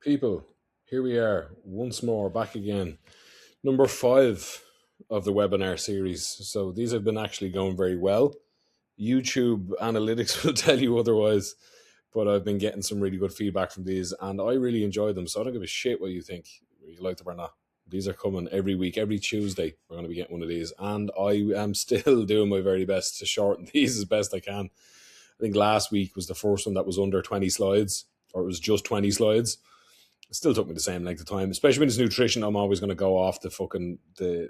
People, here we are once more back again. Number 5 of the webinar series. So these have been actually going very well. YouTube analytics will tell you otherwise, but I've been getting some really good feedback from these and I really enjoy them. So I don't give a shit what you think, whether you like them or not. These are coming every week, every Tuesday. We're going to be getting one of these, and I am still doing my very best to shorten these as best I can. I think last week was the first one that was under 20 slides, or it was just 20 slides. It still took me the same length of time, especially when it's nutrition. I'm always going to go off the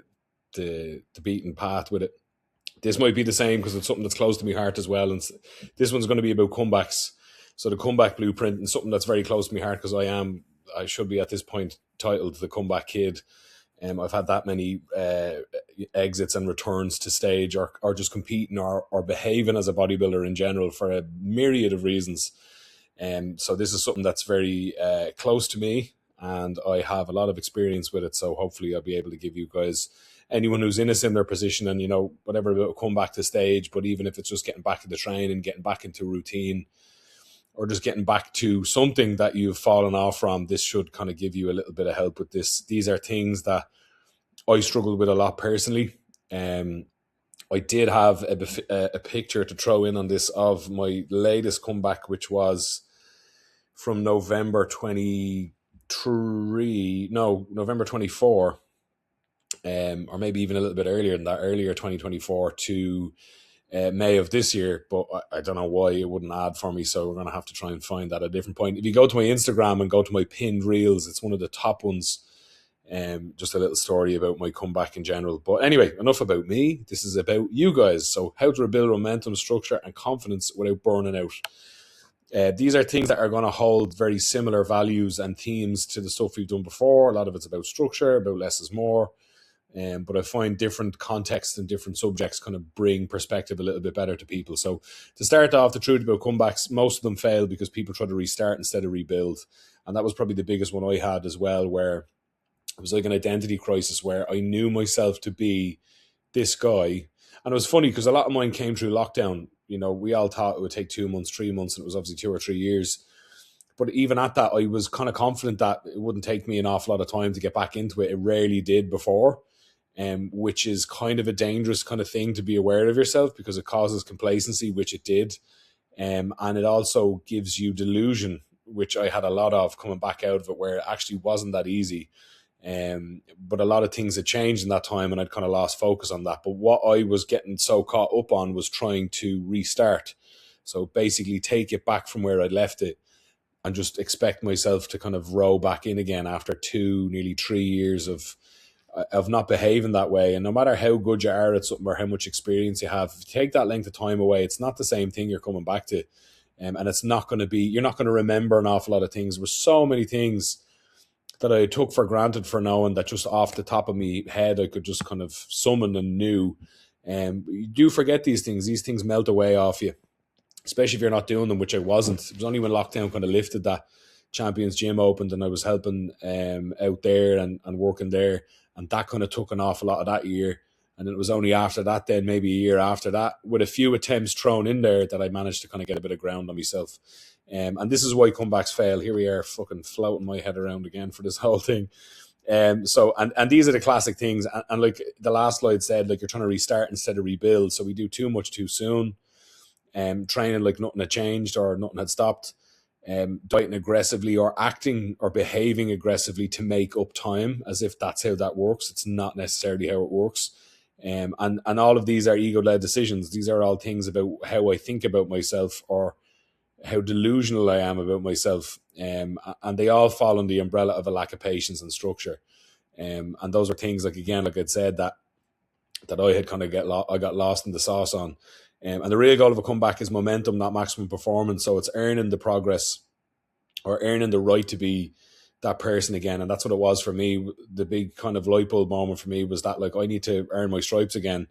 beaten path with it. This might be the same because it's something that's close to my heart as well. And this one's going to be about comebacks. So the comeback blueprint, and something that's very close to my heart because I should be at this point titled the comeback kid. I've had that many exits and returns to stage or just competing or behaving as a bodybuilder in general for a myriad of reasons. So this is something that's very close to me, and I have a lot of experience with it. So hopefully I'll be able to give you guys, anyone who's in a similar position and, whatever, will come back to stage, but even if it's just getting back to the training, getting back into routine, or just getting back to something that you've fallen off from, this should kind of give you a little bit of help with this. These are things that I struggled with a lot personally. I did have a picture to throw in on this of my latest comeback, which was from November 24, or maybe even a little bit earlier than that, earlier 2024 to May of this year, but I don't know why it wouldn't add for me, so we're going to have to try and find that at a different point. If you go to my Instagram and go to my pinned reels, it's one of the top ones. Just a little story about my comeback in general. But anyway, enough about me. This is about you guys. So how to rebuild momentum, structure, and confidence without burning out. These are things that are going to hold very similar values and themes to the stuff we've done before. A lot of it's about structure, about less is more. But I find different contexts and different subjects kind of bring perspective a little bit better to people. So to start off, the truth about comebacks, most of them fail because people try to restart instead of rebuild. And that was probably the biggest one I had as well, where it was like an identity crisis where I knew myself to be this guy. And it was funny because a lot of mine came through lockdown. We all thought it would take 2 months, 3 months, and it was obviously 2 or 3 years. But even at that, I was kind of confident that it wouldn't take me an awful lot of time to get back into it. It rarely did before, which is kind of a dangerous kind of thing to be aware of yourself because it causes complacency, which it did. And it also gives you delusion, which I had a lot of coming back out of it, where it actually wasn't that easy. But a lot of things had changed in that time and I'd kind of lost focus on that. But what I was getting so caught up on was trying to restart. So basically take it back from where I'd left it and just expect myself to kind of row back in again after 2, nearly 3 years of not behaving that way. And no matter how good you are at something or how much experience you have, if you take that length of time away, it's not the same thing you're coming back to. And it's not going to be, you're not going to remember an awful lot of things. There were so many things that I took for granted for knowing that just off the top of my head, I could just kind of summon and knew. You do forget these things. These things melt away off you, especially if you're not doing them, which I wasn't. It was only when lockdown kind of lifted that Champions Gym opened and I was helping out there and working there. And that kind of took an awful lot of that year. And it was only after that, then maybe a year after that, with a few attempts thrown in there, that I managed to kind of get a bit of ground on myself. And this is why comebacks fail. Here we are fucking floating my head around again for this whole thing. So these are the classic things. And like the last slide said, like you're trying to restart instead of rebuild. So we do too much too soon. Training like nothing had changed or nothing had stopped. Dieting aggressively or acting or behaving aggressively to make up time as if that's how that works. It's not necessarily how it works. And all of these are ego-led decisions. These are all things about how I think about myself or how delusional I am about myself. And they all fall under the umbrella of a lack of patience and structure. And those are things like, again, like I'd said, that I had kind of got lost in the sauce on. And the real goal of a comeback is momentum, not maximum performance. So it's earning the progress or earning the right to be that person again. And that's what it was for me. The big kind of light bulb moment for me was that, like, I need to earn my stripes again.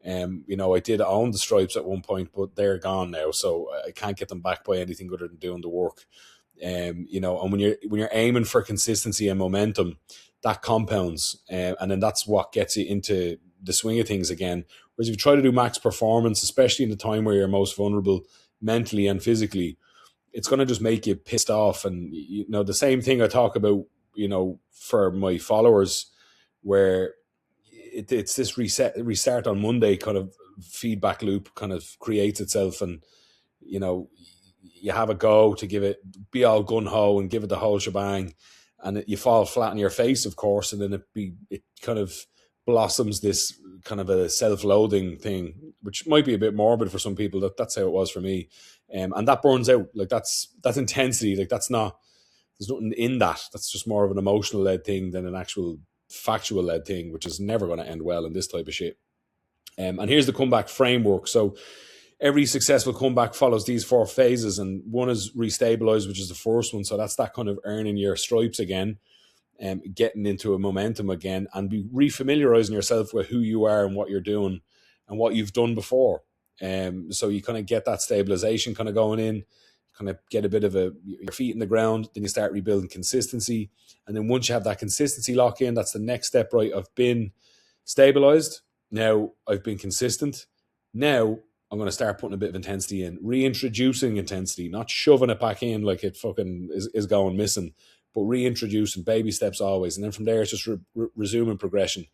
I did own the stripes at one point, but they're gone now. So I can't get them back by anything other than doing the work. And when you're aiming for consistency and momentum, that compounds. And then that's what gets you into the swing of things again. Whereas if you try to do max performance, especially in the time where you're most vulnerable mentally and physically, it's going to just make you pissed off. And, the same thing I talk about, for my followers, where it's this restart on Monday kind of feedback loop kind of creates itself. And, you have a go to be all gung-ho and give it the whole shebang, and you fall flat on your face, of course, and then it kind of blossoms this kind of a self-loathing thing, which might be a bit morbid for some people. That's how it was for me, and that burns out. Like that's intensity. Like there's nothing in that. That's just more of an emotional led thing than an actual factual led thing, which is never going to end well in this type of shit. And here's the comeback framework. So every successful comeback follows these 4 phases, and one is restabilize, which is the first one. So that's that kind of earning your stripes again, getting into a momentum again, and be refamiliarizing yourself with who you are and what you're doing and what you've done before. So you kind of get that stabilization kind of going in, kind of get a bit of your feet in the ground, then you start rebuilding consistency. And then once you have that consistency lock in, that's the next step, right? I've been stabilized. Now I've been consistent. Now I'm going to start putting a bit of intensity in, reintroducing intensity, not shoving it back in like it fucking is going missing, but reintroducing, baby steps always. And then from there, it's just resuming progression.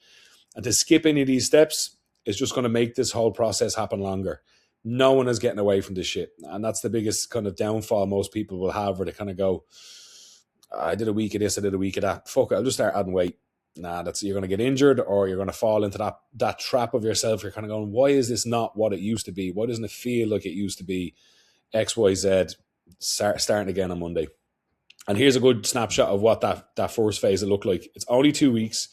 And to skip any of these steps is just going to make this whole process happen longer. No one is getting away from this shit. And that's the biggest kind of downfall most people will have, where they kind of go, I did a week of this, I did a week of that. Fuck it, I'll just start adding weight. Nah, you're going to get injured, or you're going to fall into that trap of yourself. You're kind of going, why is this not what it used to be? Why doesn't it feel like it used to be? X, Y, Z, starting again on Monday. And here's a good snapshot of what that first phase will look like. It's only 2 weeks.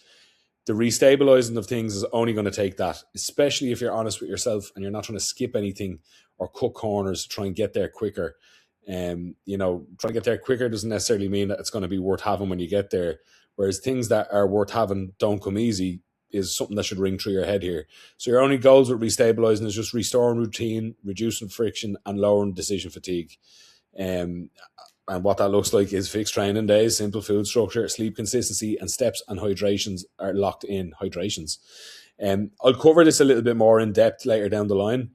The restabilizing of things is only going to take that, especially if you're honest with yourself and you're not trying to skip anything or cut corners to try and get there quicker. Trying to get there quicker doesn't necessarily mean that it's going to be worth having when you get there. Whereas things that are worth having don't come easy is something that should ring through your head here. So your only goals with restabilizing is just restoring routine, reducing friction, and lowering decision fatigue. And what that looks like is fixed training days, simple food structure, sleep consistency, and steps and hydrations are locked in. Hydrations. I'll cover this a little bit more in depth later down the line.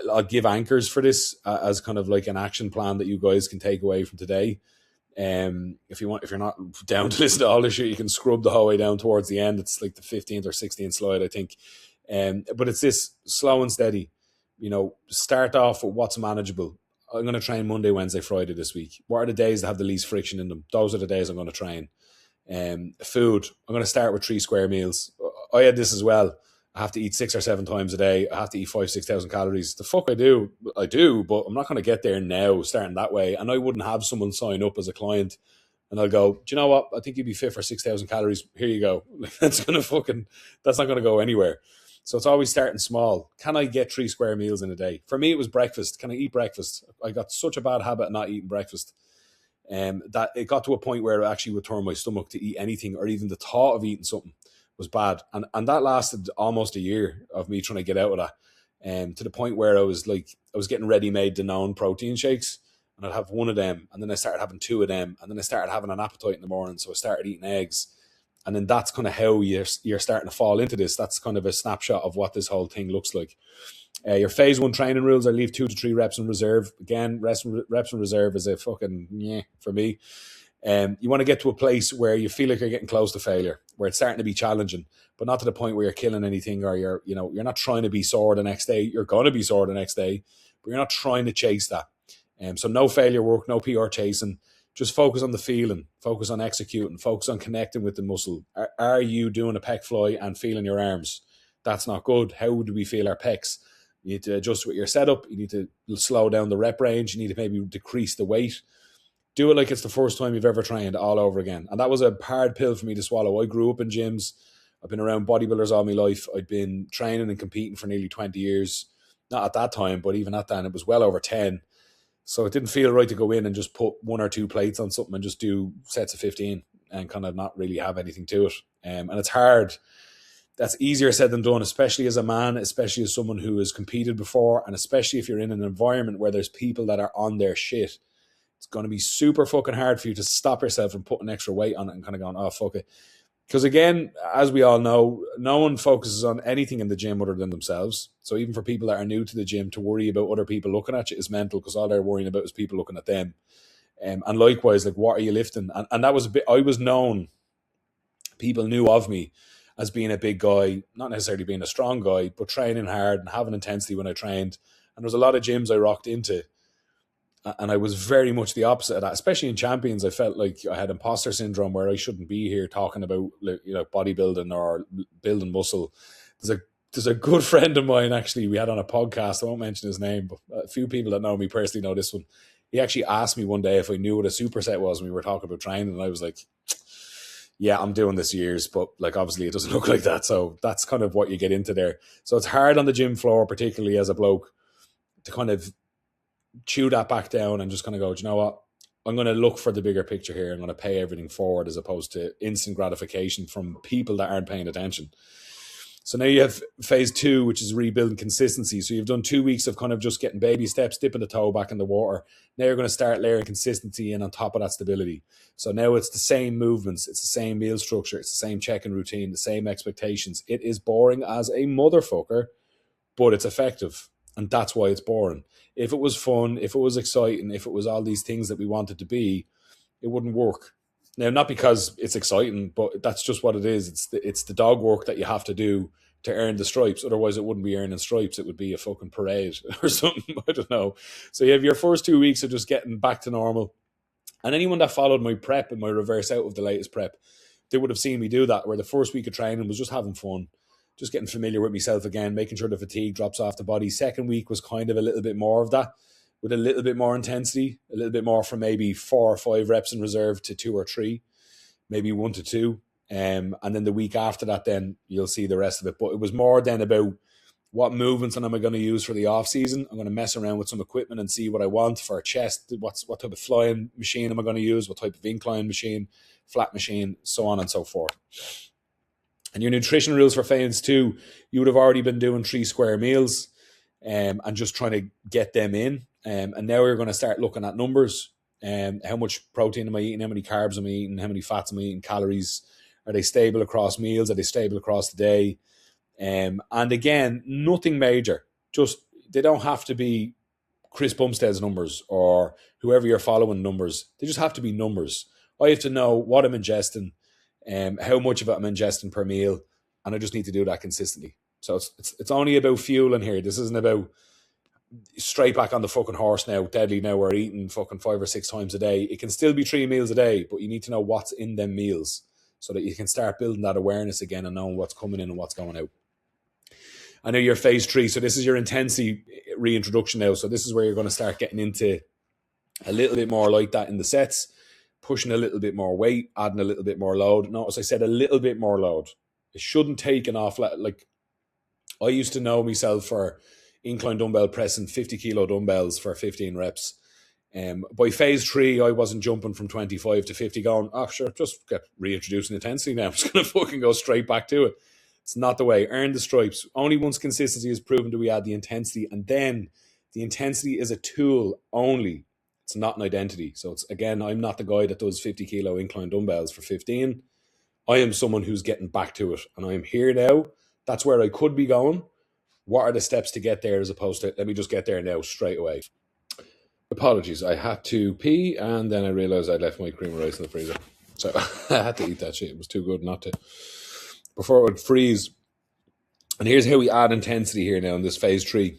I'll give anchors for this as kind of like an action plan that you guys can take away from today. If you're not down to listen to all this shit, you can scrub the whole way down towards the end. It's like the 15th or 16th slide, I think. But it's this slow and steady. Start off with what's manageable. I'm going to train Monday, Wednesday, Friday this week. What are the days that have the least friction in them? Those are the days I'm going to train. Food, I'm going to start with 3 square meals. I had this as well. I have to eat 6 or 7 times a day. I have to eat 5,000-6,000 calories. The fuck I do, but I'm not going to get there now starting that way. And I wouldn't have someone sign up as a client and I'll go, do you know what? I think you'd be fit for 6,000 calories. Here you go. That's not going to go anywhere. So it's always starting small. Can I get 3 square meals in a day? For me, it was breakfast. Can I eat breakfast? I got such a bad habit of not eating breakfast. That it got to a point where it actually would turn my stomach to eat anything, or even the thought of eating something was bad. And that lasted almost a year of me trying to get out of that. To the point where I was getting ready-made Danone protein shakes, and I'd have one of them, and then I started having 2 of them, and then I started having an appetite in the morning, so I started eating eggs. And then that's kind of how you're starting to fall into this. That's kind of a snapshot of what this whole thing looks like. Your phase 1 training rules are leave 2 to 3 reps in reserve. Again, reps in reserve is a fucking for me. You want to get to a place where you feel like you're getting close to failure, where it's starting to be challenging, but not to the point where you're killing anything, or you're not trying to be sore the next day. You're going to be sore the next day, but you're not trying to chase that. So no failure work, no PR chasing. Just focus on the feeling, focus on executing, focus on connecting with the muscle. Are you doing a pec fly and feeling your arms? That's not good. How do we feel our pecs? You need to adjust with your setup. You need to slow down the rep range. You need to maybe decrease the weight. Do it like it's the first time you've ever trained all over again. And that was a hard pill for me to swallow. I grew up in gyms. I've been around bodybuilders all my life. I'd been training and competing for nearly 20 years. Not at that time, but even at that, it was well over 10. So it didn't feel right to go in and just put 1 or 2 plates on something and just do sets of 15 and kind of not really have anything to it. And it's hard. That's easier said than done, especially as a man, especially as someone who has competed before, and especially if you're in an environment where there's people that are on their shit. It's going to be super fucking hard for you to stop yourself from putting extra weight on it and kind of going, oh, fuck it. Because again, as we all know, no one focuses on anything in the gym other than themselves. So even for people that are new to the gym, to worry about other people looking at you is mental, because all they're worrying about is people looking at them. And likewise, like, what are you lifting? And that was a bit, I was known, people knew of me as being a big guy, not necessarily being a strong guy, but training hard and having intensity when I trained. And there was a lot of gyms I rocked into, and I was very much the opposite of that. Especially in Champions, I felt like I had imposter syndrome, where I shouldn't be here talking about, bodybuilding or building muscle. There's a good friend of mine, actually, we had on a podcast. I won't mention his name, but a few people that know me personally know this one. He actually asked me one day if I knew what a superset was, and we were talking about training, and I was like, yeah, I'm doing this years, but like, obviously it doesn't look like that. So that's kind of what you get into there. So it's hard on the gym floor, particularly as a bloke, to kind of chew that back down and just kind of go, do you know what? I'm going to look for the bigger picture here. I'm going to pay everything forward, as opposed to instant gratification from people that aren't paying attention. So now you have phase 2, which is rebuilding consistency. So you've done 2 weeks of kind of just getting baby steps, dipping the toe back in the water. Now you're going to start layering consistency in on top of that stability. So now it's the same movements, it's the same meal structure, it's the same check-in routine, the same expectations. It is boring as a motherfucker, but it's effective. And that's why it's boring. If it was fun, if it was exciting, if it was all these things that we wanted to be, it wouldn't work. Now, not because it's exciting, but that's just what it is. It's the dog work that you have to do to earn the stripes. Otherwise, it wouldn't be earning stripes. It would be a fucking parade or something. I don't know. So you have your first 2 weeks of just getting back to normal. And anyone that followed my prep and my reverse out of the latest prep, they would have seen me do that, where the first week of training was just having fun, just getting familiar with myself again, making sure the fatigue drops off the body. Second week was kind of a little bit more of that, with a little bit more intensity, a little bit more from maybe 4 or 5 reps in reserve to 2 or 3, maybe 1 to 2. And then the week after that, then you'll see the rest of it. But it was more then about what movements am I going to use for the off season. I'm going to mess around with some equipment and see what I want for a chest. What type of flying machine am I going to use? What type of incline machine, flat machine, so on and so forth. And your nutrition rules for phase 2, you would have already been doing 3 square meals, and just trying to get them in. And now we're going to start looking at numbers. How much protein am I eating? How many carbs am I eating? How many fats am I eating? Calories? Are they stable across meals? Are they stable across the day? And again, nothing major. Just, they don't have to be Chris Bumstead's numbers or whoever you're following numbers. They just have to be numbers. I have to know what I'm ingesting, how much of it I'm ingesting per meal, and I just need to do that consistently. So it's only about fueling here. This isn't about straight back on the fucking horse now, deadly now, we're eating fucking 5 or 6 times a day. It can still be 3 meals a day, but you need to know what's in them meals so that you can start building that awareness again and knowing what's coming in and what's going out. I know you're phase 3, so this is your intensity reintroduction now. So this is where you're going to start getting into a little bit more like that in the sets, pushing a little bit more weight, adding a little bit more load. Notice I said a little bit more load. It shouldn't take an off. Like, I used to know myself for incline dumbbell pressing 50 kilo dumbbells for 15 reps. By phase 3, I wasn't jumping from 25 to 50 going, oh, sure, just get reintroducing intensity now. I'm just going to fucking go straight back to it. It's not the way. Earn the stripes. Only once consistency is proven do we add the intensity. And then the intensity is a tool only. It's not an identity. So it's, again, I'm not the guy that does 50 kilo incline dumbbells for 15. I am someone who's getting back to it. And I'm here now. That's where I could be going. What are the steps to get there, as opposed to, let me just get there now straight away. Apologies, I had to pee and then I realised I'd left my cream of rice in the freezer. So I had to eat that shit. It was too good not to, before it would freeze. And here's how we add intensity here now in this phase 3.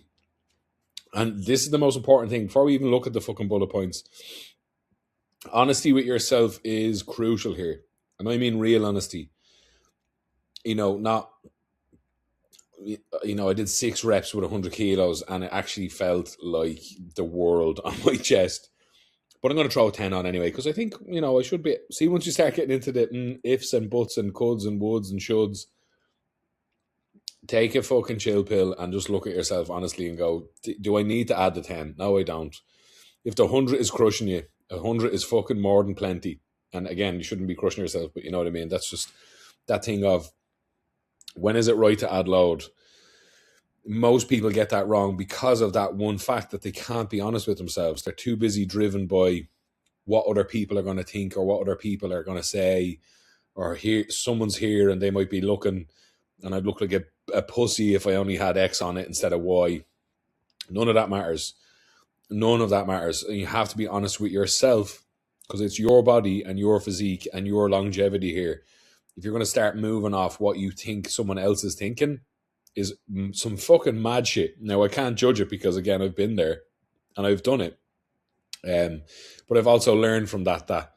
And this is the most important thing before we even look at the fucking bullet points. Honesty with yourself is crucial here. And I mean real honesty. Not, I did 6 reps with 100 kilos and it actually felt like the world on my chest. But I'm going to throw 10 on anyway, because I think, I should be. See, once you start getting into the ifs and buts and coulds and woulds and shoulds, take a fucking chill pill and just look at yourself honestly and go, do I need to add the 10? No, I don't. If the 100 is crushing you, 100 is fucking more than plenty. And again, you shouldn't be crushing yourself, but you know what I mean? That's just that thing of, when is it right to add load? Most people get that wrong because of that one fact that they can't be honest with themselves. They're too busy driven by what other people are going to think or what other people are going to say, or here someone's here and they might be looking, and I'd look like a pussy if I only had X on it instead of Y. None of that matters. None of that matters. And you have to be honest with yourself, because it's your body and your physique and your longevity here. If you're going to start moving off what you think someone else is thinking, is some fucking mad shit. Now, I can't judge it because, again, I've been there and I've done it. But I've also learned from that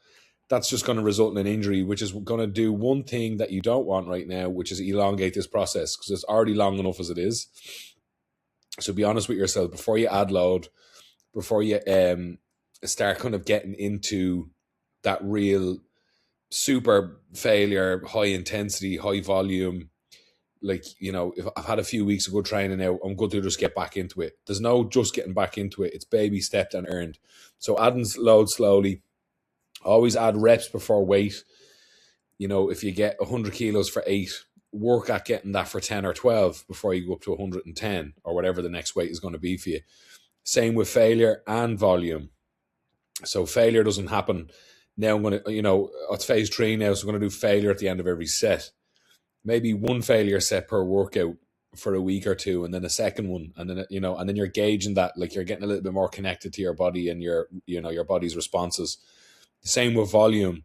that's just going to result in an injury, which is going to do one thing that you don't want right now, which is elongate this process, because it's already long enough as it is. So be honest with yourself before you add load, before you start kind of getting into that real super failure, high intensity, high volume. Like, you know, if I've had a few weeks of good training now, I'm good to just get back into it. There's no just getting back into it. It's baby stepped and earned. So adding load slowly. Always add reps before weight. You know, if you get 100 kilos for 8, work at getting that for 10 or 12 before you go up to 110 or whatever the next weight is going to be for you. Same with failure and volume. So failure doesn't happen. Now I'm going to, you know, it's phase 3 now, so I'm going to do failure at the end of every set. Maybe one failure set per workout for a week or two, and then a second one, and then, you know, and then you're gauging that, like you're getting a little bit more connected to your body and your, you know, your body's responses. Same with volume.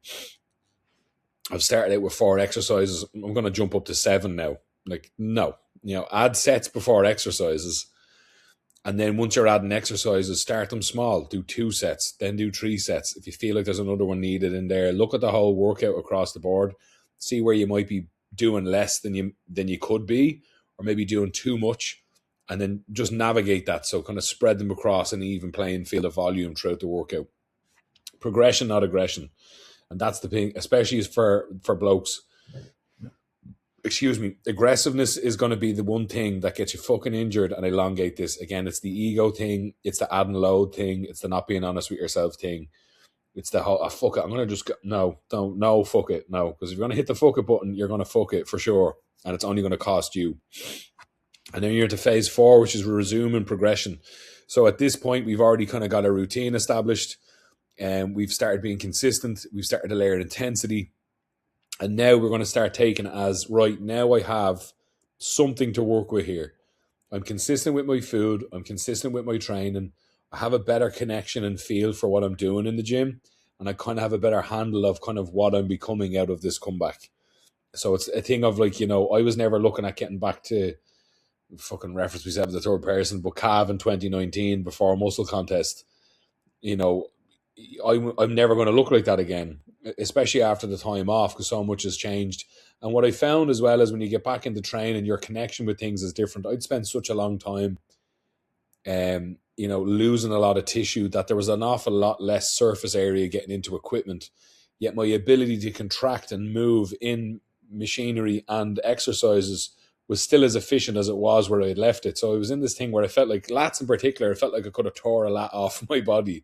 I've started out with 4 exercises. I'm going to jump up to 7 now. Like, no, you know, add sets before exercises. And then once you're adding exercises, start them small. Do 2 sets, then do 3 sets. If you feel like there's another one needed in there, look at the whole workout across the board. See where you might be doing less than you could be, or maybe doing too much, and then just navigate that. So kind of spread them across an even playing field of volume throughout the workout. Progression, not aggression. And that's the thing, especially for blokes. Excuse me. Aggressiveness is going to be the one thing that gets you fucking injured and elongate this. Again, it's the ego thing. It's the adding load thing. It's the not being honest with yourself thing. It's the whole, fuck it, I'm going to just go, no, fuck it, no. Because if you're going to hit the fuck it button, you're going to fuck it for sure. And it's only going to cost you. And then you're into phase 4, which is resuming progression. So at this point, we've already kind of got a routine established. And we've started being consistent. We've started to layer intensity. And now we're going to start taking it as, right, now I have something to work with here. I'm consistent with my food. I'm consistent with my training. I have a better connection and feel for what I'm doing in the gym. And I kind of have a better handle of kind of what I'm becoming out of this comeback. So it's a thing of like, you know, I was never looking at getting back to, fucking reference myself as the third person, but Cav in 2019 before a muscle contest, you know, I'm never going to look like that again, especially after the time off, because so much has changed. And what I found as well is when you get back into training, your connection with things is different. I'd spent such a long time, you know, losing a lot of tissue that there was an awful lot less surface area getting into equipment. Yet my ability to contract and move in machinery and exercises was still as efficient as it was where I had left it. So I was in this thing where I felt like, lats in particular, I felt like I could have tore a lat off my body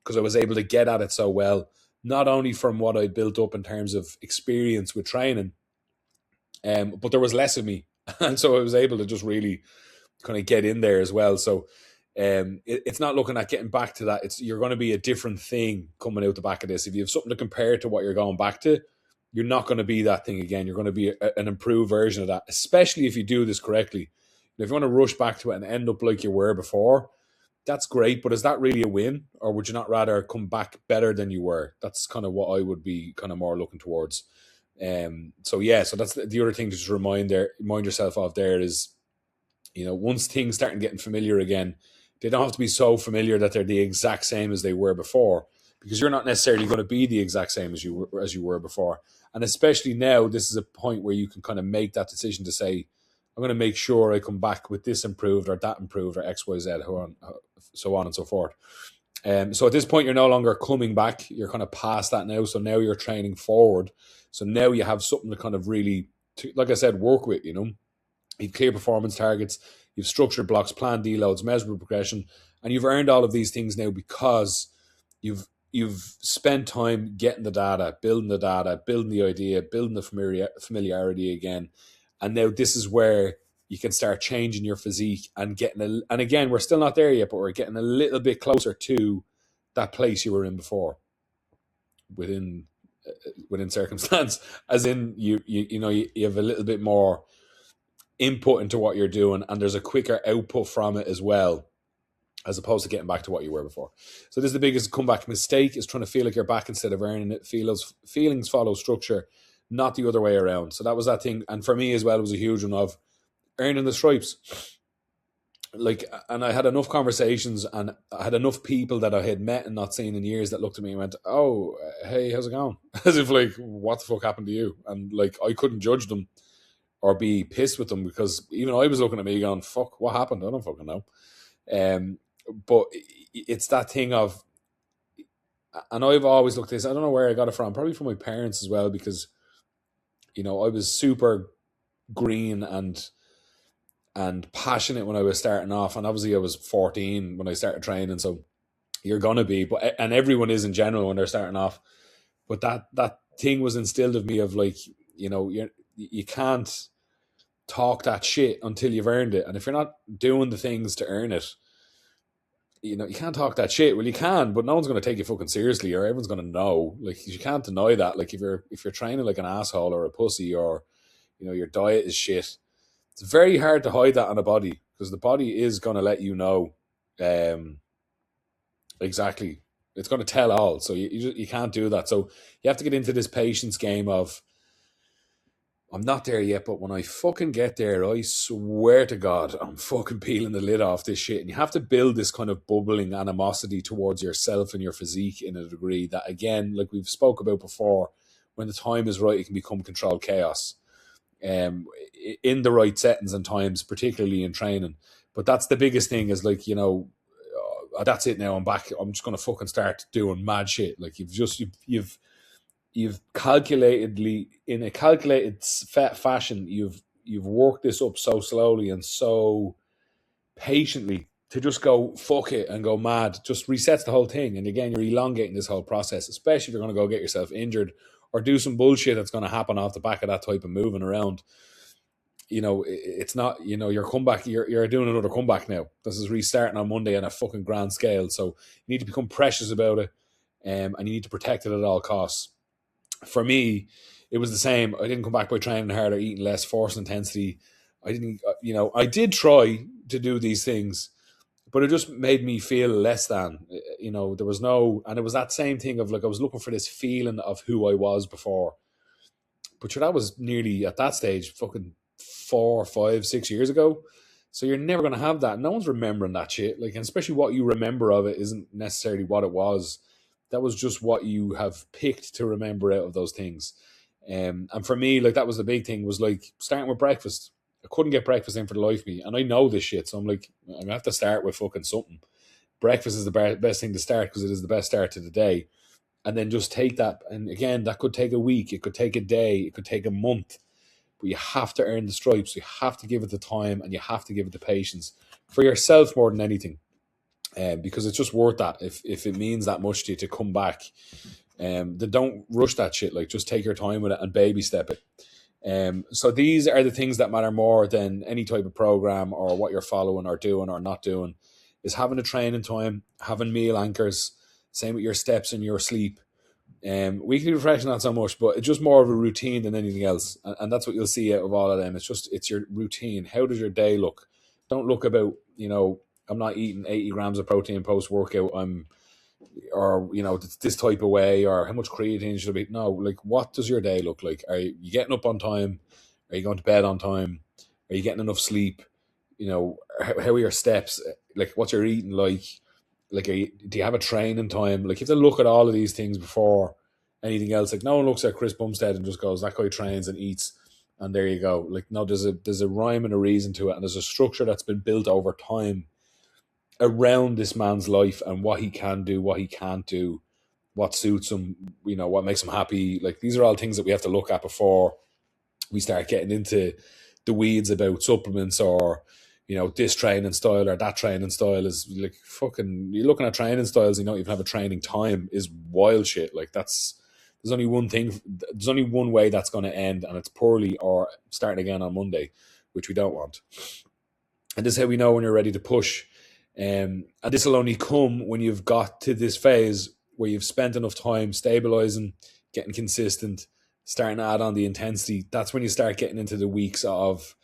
because I was able to get at it so well, not only from what I built up in terms of experience with training, but there was less of me. And so I was able to just really kind of get in there as well. So it's not looking at getting back to that. You're going to be a different thing coming out the back of this. If you have something to compare to what you're going back to, you're not going to be that thing again. You're going to be an improved version of that, especially if you do this correctly. If you want to rush back to it and end up like you were before, that's great, but is that really a win? Or would you not rather come back better than you were? That's kind of what I would be kind of more looking towards. So that's the other thing to just remind yourself of there is, you know, once things start getting familiar again, they don't have to be so familiar that they're the exact same as they were before, because you're not necessarily going to be the exact same as you were before. And especially now, this is a point where you can kind of make that decision to say, I'm going to make sure I come back with this improved or that improved or X, Y, Z, so on and so forth. So at this point, you're no longer coming back. You're kind of past that now. So now you're training forward. So now you have something to kind of really, like I said, work with, you know. You've clear performance targets, you've structured blocks, planned deloads, measurable progression, and you've earned all of these things now because you've spent time getting the data, building the idea, building the familiarity again. And now this is where you can start changing your physique and and again, we're still not there yet, but we're getting a little bit closer to that place you were in before within within circumstance, as in you have a little bit more input into what you're doing, and there's a quicker output from it as well, as opposed to getting back to what you were before. So this is the biggest comeback mistake, is trying to feel like you're back instead of earning it. Feelings follow structure, not the other way around. So that was that thing. And for me as well, it was a huge one of earning the stripes. Like, and I had enough conversations, and I had enough people that I had met and not seen in years that looked at me and went, "Oh, hey, how's it going?" As if like, what the fuck happened to you? And like, I couldn't judge them or be pissed with them, because even I was looking at me going, "Fuck, what happened? I don't fucking know." Um, but it's that thing of, and I've always looked at this, I don't know where I got it from, probably from my parents as well, because I was super green and passionate when I was starting off, and obviously I was 14 when I started training, so you're gonna be, and everyone is in general when they're starting off. But that thing was instilled of me of like, you can't talk that shit until you've earned it, and if you're not doing the things to earn it, you can't talk that shit. Well, you can, but no one's going to take you fucking seriously, or everyone's going to know. Like, you can't deny that. Like, if you're training like an asshole or a pussy, or your diet is shit, it's very hard to hide that on a body, because the body is going to let you know. Exactly, it's going to tell all. So you can't do that. So you have to get into this patience game of, I'm not there yet, but when I fucking get there, I swear to God, I'm fucking peeling the lid off this shit. And you have to build this kind of bubbling animosity towards yourself and your physique in a degree that, again, like we've spoke about before, when the time is right, it can become controlled chaos. In the right settings and times, particularly in training. But that's the biggest thing, is like, that's it now. I'm back. I'm just going to fucking start doing mad shit. Like, you've calculatedly, in a calculated fashion, you've worked this up so slowly and so patiently, to just go fuck it and go mad just resets the whole thing. And again, you're elongating this whole process, especially if you're going to go get yourself injured or do some bullshit that's going to happen off the back of that type of moving around. It's not, your comeback, you're doing another comeback now. This is restarting on Monday on a fucking grand scale. So you need to become precious about it, and you need to protect it at all costs. For me, it was the same. I didn't come back by training harder, eating less, force intensity. I didn't, I did try to do these things, but it just made me feel less than. There was no, and it was that same thing of like, I was looking for this feeling of who I was before. But that was nearly at that stage, fucking 4, 5, 6 years ago. So you're never going to have that. No one's remembering that shit. Like, and especially what you remember of it isn't necessarily what it was. That was just what you have picked to remember out of those things. And for me, like, that was the big thing, was like starting with breakfast. I couldn't get breakfast in for the life of me. And I know this shit. So I'm like, I'm going to have to start with fucking something. Breakfast is the best thing to start, because it is the best start to the day. And then just take that. And again, that could take a week. It could take a day. It could take a month. But you have to earn the stripes. You have to give it the time, and you have to give it the patience for yourself more than anything. Because it's just worth that if it means that much to you to come back. Then don't rush that shit. Like, just take your time with it and baby step it. So these are the things that matter more than any type of program or what you're following or doing or not doing, is having a training time, having meal anchors, same with your steps and your sleep. Weekly reflection, not so much, but it's just more of a routine than anything else. And that's what you'll see out of all of them. It's your routine. How does your day look? Don't look about, I'm not eating 80 grams of protein post workout. Or this type of way, or how much creatine should I be? No, like, what does your day look like? Are you getting up on time? Are you going to bed on time? Are you getting enough sleep? How are your steps? Like, what's your eating like? Like, do you have a training time? Like, you have to look at all of these things before anything else. Like, no one looks at Chris Bumstead and just goes, that guy trains and eats, and there you go. Like, no, there's a rhyme and a reason to it, and there's a structure that's been built over time around this man's life and what he can do, what he can't do, what suits him, what makes him happy. Like, these are all things that we have to look at before we start getting into the weeds about supplements, or this training style or that training style. Is like, fucking, you're looking at training styles, you don't even have a training time, is wild shit. Like, there's only one way that's going to end, and it's poorly, or starting again on Monday, which we don't want. And this is how we know when you're ready to push. And this will only come when you've got to this phase where you've spent enough time stabilizing, getting consistent, starting to add on the intensity, that's when you start getting into the weeks of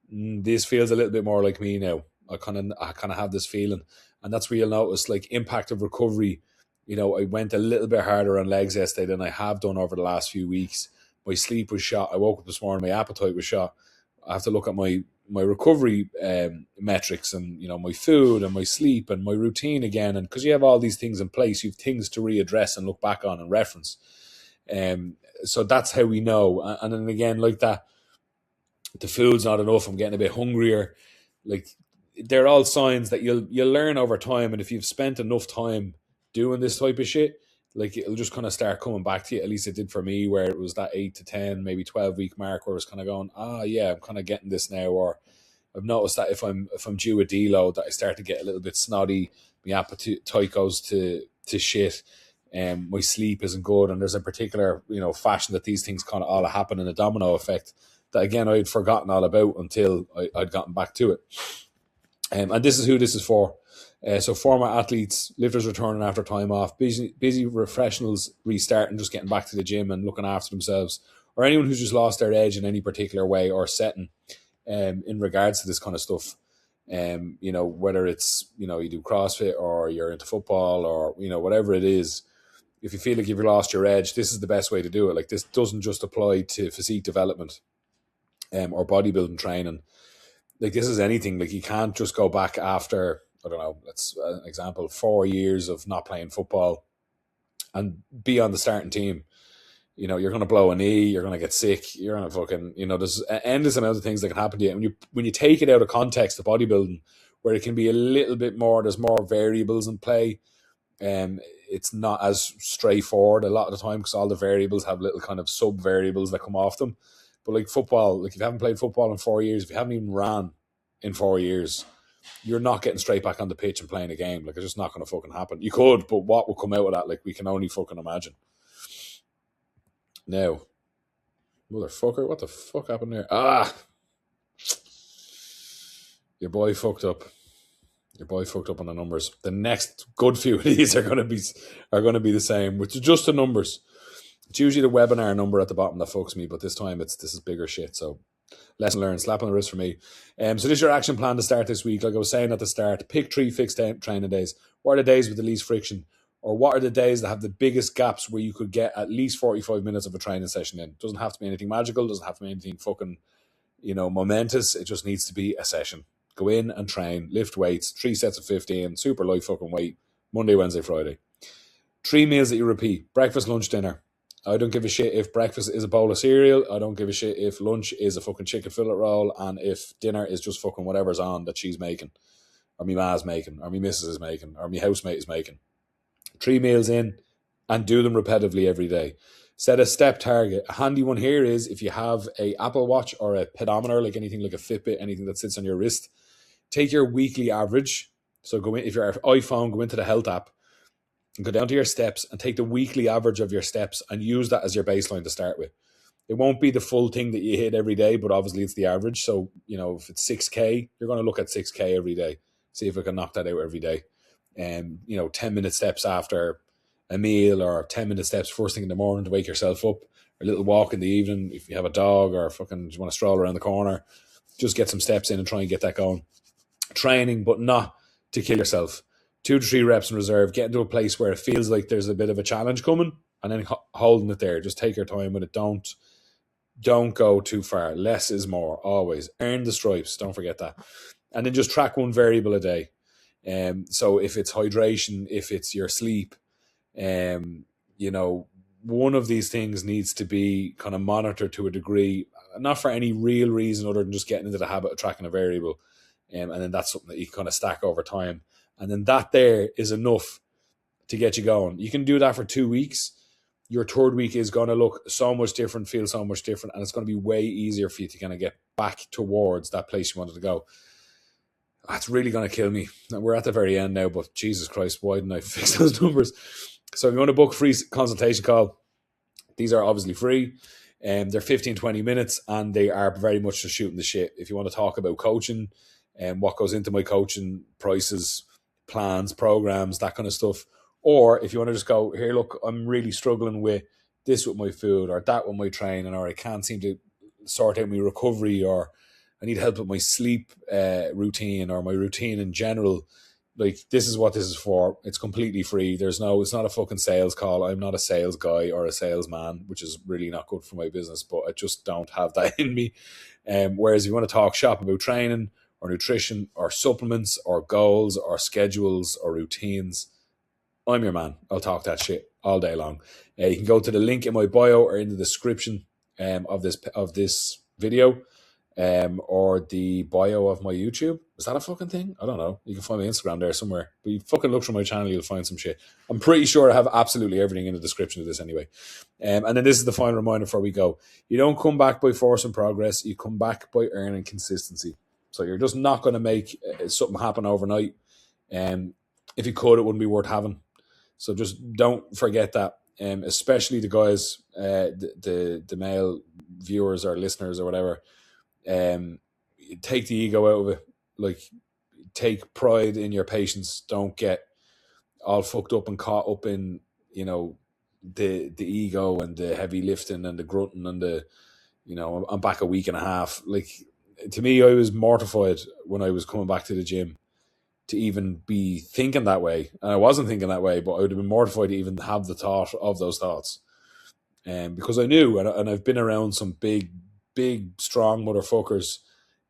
this feels a little bit more like me now. I kind of have this feeling, and that's where you'll notice like impact of recovery. I went a little bit harder on legs yesterday than I have done over the last few weeks. My sleep was shot. I woke up this morning, my appetite was shot. I have to look at my recovery metrics, and my food and my sleep and my routine again. And because you have all these things in place, you have things to readdress and look back on and reference. So that's how we know. And then again, like that, the food's not enough. I'm getting a bit hungrier. Like, they're all signs that you'll learn over time. And if you've spent enough time doing this type of shit, like, it'll just kind of start coming back to you. At least it did for me, where it was that 8 to 10, maybe 12 week mark where I was kind of going, yeah, I'm kind of getting this now. Or I've noticed that if I'm due a deload, that I start to get a little bit snotty. My appetite goes to shit. My sleep isn't good, and there's a particular fashion that these things kind of all happen in a domino effect that, again, I'd forgotten all about until I'd gotten back to it. And this is who this is for. So former athletes, lifters returning after time off, busy professionals restarting, just getting back to the gym and looking after themselves, or anyone who's just lost their edge in any particular way or setting in regards to this kind of stuff. Whether it's, you do CrossFit or you're into football or, whatever it is, if you feel like you've lost your edge, this is the best way to do it. Like, this doesn't just apply to physique development or bodybuilding training. Like, this is anything. Like, you can't just go back after, I don't know, let's an example, 4 years of not playing football and be on the starting team. You're going to blow a knee, you're going to get sick, you're going to fucking, there's an endless amount of things that can happen to you. And when you take it out of context of bodybuilding, where it can be a little bit more, there's more variables in play. It's not as straightforward a lot of the time, because all the variables have little kind of sub variables that come off them. But like football, like, if you haven't played football in 4 years, if you haven't even ran in 4 years, you're not getting straight back on the pitch and playing a game. Like, it's just not going to fucking happen. You could, but what will come out of that? Like, we can only fucking imagine. Now, motherfucker, what the fuck happened there? Your boy fucked up. Your boy fucked up on the numbers. The next good few of these are going to be the same, which is just the numbers. It's usually the webinar number at the bottom that fucks me, but this time this is bigger shit. So, lesson learned, slap on the wrist for me. So this is your action plan to start this week. Like I was saying at the start, pick 3 fixed training days. What are the days with the least friction? Or what are the days that have the biggest gaps where you could get at least 45 minutes of a training session in? It doesn't have to be anything magical. It doesn't have to be anything fucking, momentous. It just needs to be a session. Go in and train, lift weights, 3 sets of 15, super light fucking weight, Monday, Wednesday, Friday. 3 meals that you repeat: breakfast, lunch, dinner. I don't give a shit if breakfast is a bowl of cereal. I don't give a shit if lunch is a fucking chicken fillet roll, and if dinner is just fucking whatever's on that she's making, or me ma's making, or me missus is making, or me housemate is making. 3 meals in, and do them repetitively every day. Set a step target. A handy one here is, if you have a Apple Watch or a pedometer, like anything like a Fitbit, anything that sits on your wrist, take your weekly average. So go in, if you're iPhone, go into the health app and go down to your steps and take the weekly average of your steps and use that as your baseline to start with. It won't be the full thing that you hit every day, but obviously it's the average. So, if it's 6K, you're going to look at 6K every day. See if I can knock that out every day. 10-minute steps after a meal, or 10-minute steps first thing in the morning to wake yourself up, or a little walk in the evening if you have a dog, or fucking just want to stroll around the corner. Just get some steps in and try and get that going. Training, but not to kill yourself. 2 to 3 reps in reserve. Get into a place where it feels like there's a bit of a challenge coming, and then holding it there. Just take your time with it. Don't go too far. Less is more, always. Earn the stripes. Don't forget that. And then just track 1 variable a day. So if it's hydration, if it's your sleep, one of these things needs to be kind of monitored to a degree, not for any real reason other than just getting into the habit of tracking a variable. And then that's something that you can kind of stack over time. And then that there is enough to get you going. You can do that for 2 weeks. Your 3rd week is going to look so much different, feel so much different, and it's going to be way easier for you to kind of get back towards that place you wanted to go. That's really going to kill me. We're at the very end now, but Jesus Christ, why didn't I fix those numbers? So if you want to book a free consultation call, these are obviously free. They're 15, 20 minutes, and they are very much just shooting the shit. If you want to talk about coaching and what goes into my coaching, prices, plans, programs, that kind of stuff. Or if you want to just go, here, look, I'm really struggling with this with my food or that with my training, or I can't seem to sort out my recovery, or I need help with my sleep routine or my routine in general, like this is what this is for. It's completely free. It's not a fucking sales call. I'm not a sales guy or a salesman, which is really not good for my business, but I just don't have that in me. Whereas if you want to talk shop about training or nutrition or supplements or goals or schedules or routines, I'm your man. I'll talk that shit all day long. You can go to the link in my bio or in the description of this video, or the bio of my YouTube. Is that a fucking thing? I don't know. You can find my Instagram there somewhere. But you fucking look through my channel, you'll find some shit. I'm pretty sure I have absolutely everything in the description of this anyway. And then this is the final reminder before we go. You don't come back by force and progress. You come back by earning consistency. So you're just not going to make something happen overnight. If you could, it wouldn't be worth having. So just don't forget that. Especially the guys, the male viewers or listeners or whatever. Take the ego out of it. Like, take pride in your patience. Don't get all fucked up and caught up in, the ego and the heavy lifting and the grunting and the, I'm back a week and a half. Like, to me, I was mortified when I was coming back to the gym to even be thinking that way. And I wasn't thinking that way, but I would have been mortified to even have the thought of those thoughts. Because I knew, and I've been around some big, strong motherfuckers.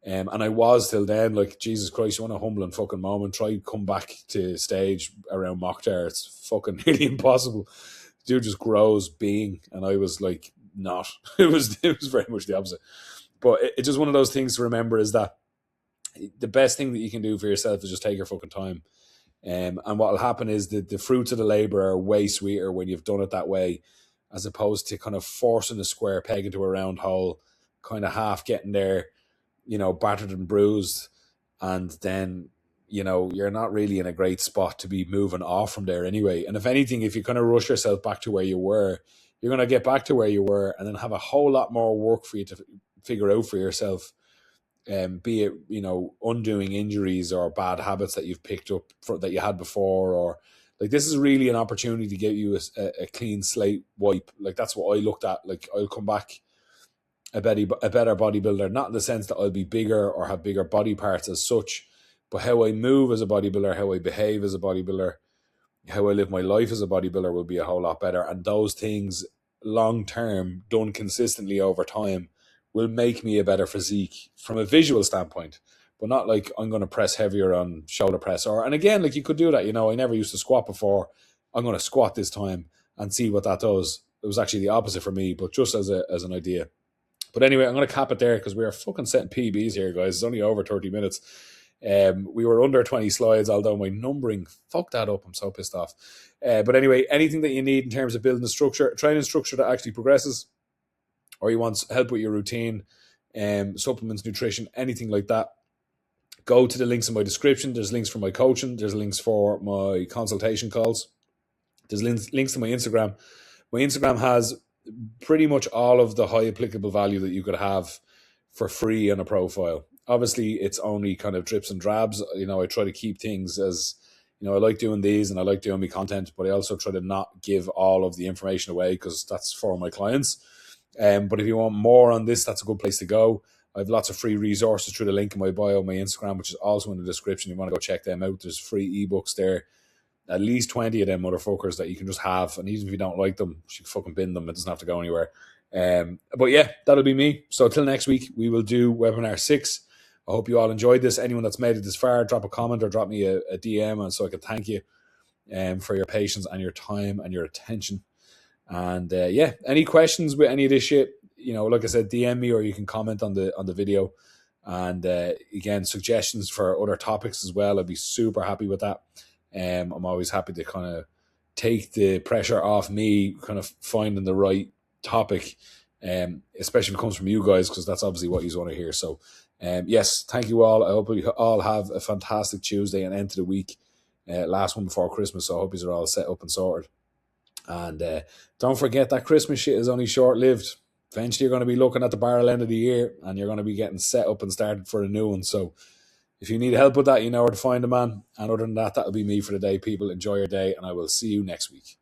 And I was till then, like, Jesus Christ, you want a humbling fucking moment, try come back to stage around Mokhtar. It's fucking nearly impossible. Dude just grows being, and I was like, not. It was very much the opposite. But it's just one of those things to remember, is that the best thing that you can do for yourself is just take your fucking time. And what will happen is that the fruits of the labor are way sweeter when you've done it that way, as opposed to kind of forcing a square peg into a round hole, kind of half getting there, battered and bruised. And then, you're not really in a great spot to be moving off from there anyway. And if anything, if you kind of rush yourself back to where you were, you're going to get back to where you were and then have a whole lot more work for you to figure out for yourself. Be it, undoing injuries or bad habits that you've picked up that you had before, or like, this is really an opportunity to give you a clean slate wipe. Like, that's what I looked at. Like, I'll come back a better bodybuilder, not in the sense that I'll be bigger or have bigger body parts as such, but how I move as a bodybuilder, how I behave as a bodybuilder, how I live my life as a bodybuilder will be a whole lot better. And those things, long term, done consistently over time, will make me a better physique from a visual standpoint, but not like I'm going to press heavier on shoulder press. And again, like, you could do that. I never used to squat before. I'm going to squat this time and see what that does. It was actually the opposite for me, but just as an idea. But anyway, I'm going to cap it there because we are fucking setting PBs here, guys. It's only over 30 minutes. We were under 20 slides, although my numbering fucked that up. I'm so pissed off. But anyway, anything that you need in terms of building a structure, training structure that actually progresses, or you want help with your routine, supplements, nutrition, anything like that, go to the links in my description. There's links for my coaching. There's links for my consultation calls. There's links to my Instagram. My Instagram has pretty much all of the high applicable value that you could have for free on a profile. Obviously, it's only kind of drips and drabs. I try to keep things as, I like doing these and I like doing my content, but I also try to not give all of the information away because that's for my clients. But if you want more on this, that's a good place to go. I have lots of free resources through the link in my bio, my Instagram, which is also in the description. You want to go check them out. There's free ebooks there. At least 20 of them motherfuckers that you can just have. And even if you don't like them, you fucking bin them. It doesn't have to go anywhere. But yeah, that'll be me. So till next week, we will do webinar 6. I hope you all enjoyed this. Anyone that's made it this far, drop a comment or drop me a DM, and so I can thank you for your patience and your time and your attention. And yeah, any questions with any of this shit, like I said, DM me, or you can comment on the video. And again, suggestions for other topics as well. I'd be super happy with that. I'm always happy to kind of take the pressure off me kind of finding the right topic, especially if it comes from you guys, because that's obviously what you want to hear. So yes, thank you all. I hope you all have a fantastic Tuesday and end to the week, last one before Christmas. So I hope you are all set up and sorted. And don't forget that Christmas shit is only short-lived. Eventually you're going to be looking at the barrel end of the year and you're going to be getting set up and started for a new one. So if you need help with that, you know where to find a man. And other than that, that'll be me for the day, people. Enjoy your day, and I will see you next week.